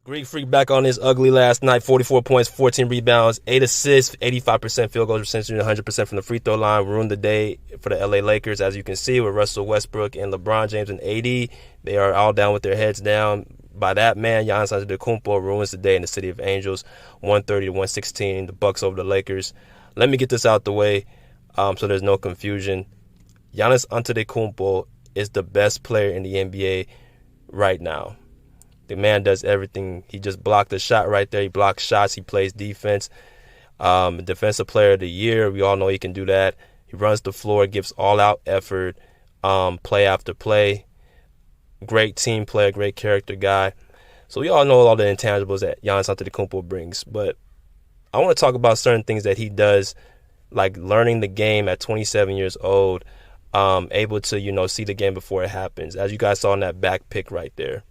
Greek Freak back on this ugly last night. 44 points, 14 rebounds, 8 assists, 85% field goal percentage, 100% from the free throw line. Ruined the day for the LA Lakers, as you can see, with Russell Westbrook and LeBron James and AD. They are all down with their heads down. By that man, Giannis Antetokumpo ruins the day in the City of Angels, 130 to 116. The Bucks over the Lakers. Let me get this out the way so there's no confusion. Giannis Antetokumpo is the best player in the NBA right now. The man does everything. He just blocked a shot right there. He blocks shots. He plays defense. Defensive player of the year. We all know he can do that. He runs the floor, gives all-out effort, play after play. Great team player, great character guy. So we all know all the intangibles that Giannis Antetokumpo brings. But I want to talk about certain things that he does, like learning the game at 27 years old, able to, see the game before it happens, as you guys saw in that back pick right there.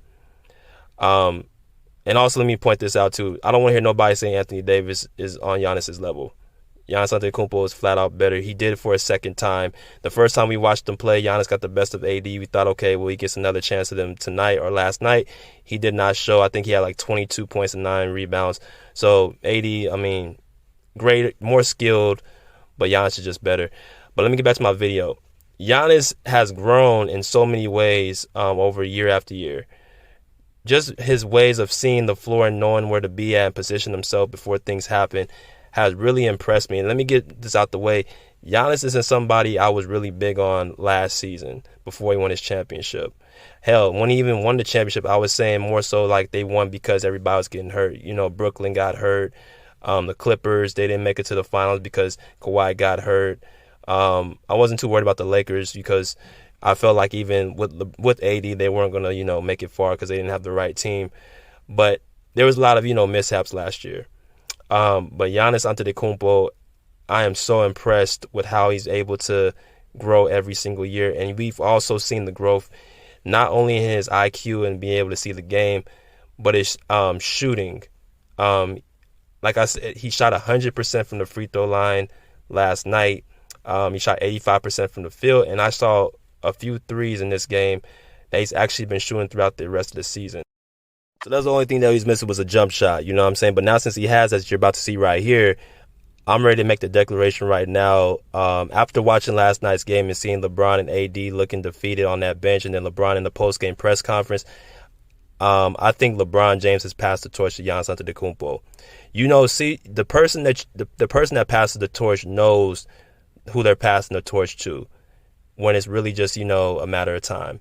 And also let me point this out too. I don't want to hear nobody saying Anthony Davis is on Giannis's level. Giannis Antetokumpo is flat out better. He did it for a second time. The first time we watched him play, Giannis got the best of AD. We thought, okay, well, he gets another chance at him tonight or last night. He did not show. I think he had like 22 points and 9 rebounds. So AD, great, more skilled, but Giannis is just better. But let me get back to my video. Giannis has grown in so many ways over year after year. Just his ways of seeing the floor and knowing where to be at and position himself before things happen has really impressed me. And let me get this out the way. Giannis isn't somebody I was really big on last season before he won his championship. Hell, when he even won the championship, I was saying more so like they won because everybody was getting hurt. Brooklyn got hurt. The Clippers, they didn't make it to the finals because Kawhi got hurt. I wasn't too worried about the Lakers because I felt like even with AD, they weren't going to, make it far because they didn't have the right team. But there was a lot of, mishaps last year. But Giannis Antetokumpo, I am so impressed with how he's able to grow every single year. And we've also seen the growth not only in his IQ and being able to see the game, but his shooting. Like I said, he shot 100% from the free throw line last night. He shot 85% from the field. And I saw a few threes in this game that he's actually been shooting throughout the rest of the season. So that's the only thing that he's missing was a jump shot, you know what I'm saying? But now since he has, as you're about to see right here, I'm ready to make the declaration right now. After watching last night's game and seeing LeBron and AD looking defeated on that bench and then LeBron in the post-game press conference, I think LeBron James has passed the torch to Giannis Antetokumpo. The person that passes the torch knows who they're passing the torch to, when it's really just, a matter of time.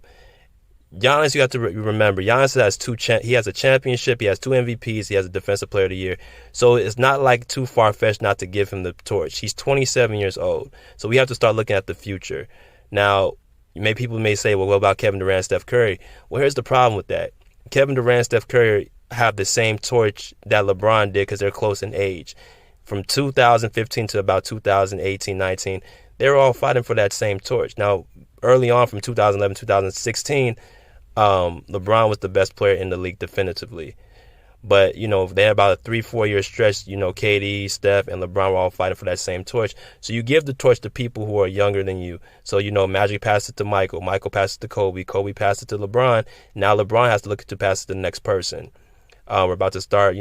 Giannis, you have to remember, Giannis has he has a championship, he has 2 MVPs, he has a Defensive Player of the Year. So it's not like too far-fetched not to give him the torch. He's 27 years old. So we have to start looking at the future. Now, people may say, well, what about Kevin Durant, Steph Curry? Well, here's the problem with that. Kevin Durant, Steph Curry have the same torch that LeBron did because they're close in age. From 2015 to about 2018-19, they were all fighting for that same torch. Now, early on from 2011, 2016, LeBron was the best player in the league definitively. But, they had about a 3-4 year stretch, KD, Steph, and LeBron were all fighting for that same torch. So you give the torch to people who are younger than you. So, Magic passed it to Michael passed it to Kobe passed it to LeBron. Now LeBron has to look to pass it to the next person. We're about to start,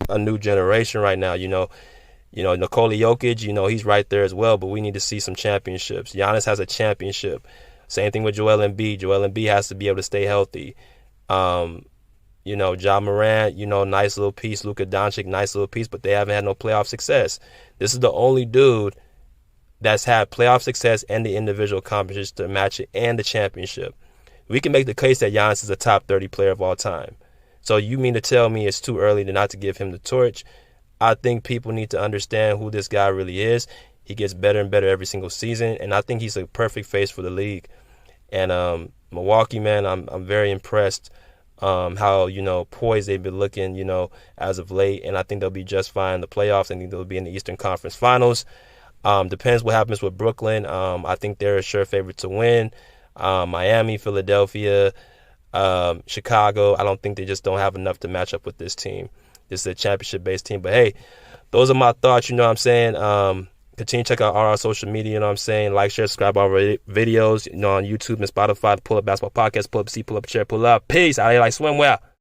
a new generation right now, Nikola Jokic, he's right there as well, but we need to see some championships. Giannis has a championship. Same thing with Joel Embiid. Joel Embiid has to be able to stay healthy. Ja Morant, nice little piece. Luka Doncic, nice little piece, but they haven't had no playoff success. This is the only dude that's had playoff success and the individual accomplishments to match it and the championship. We can make the case that Giannis is a top 30 player of all time. So you mean to tell me it's too early to not to give him the torch? I think people need to understand who this guy really is. He gets better and better every single season, and I think he's a perfect face for the league. And Milwaukee, man, I'm very impressed how, poised they've been looking, as of late, and I think they'll be just fine in the playoffs. I think they'll be in the Eastern Conference Finals. Depends what happens with Brooklyn. I think they're a sure favorite to win. Miami, Philadelphia, Chicago, I don't think they just don't have enough to match up with this team. This is a championship-based team. But, hey, those are my thoughts, you know what I'm saying? Continue to check out our social media, you know what I'm saying? Like, share, subscribe to our videos, on YouTube and Spotify. Pull Up Basketball Podcast, pull up a seat, pull up a chair, pull up. Peace. Out here like swimwear.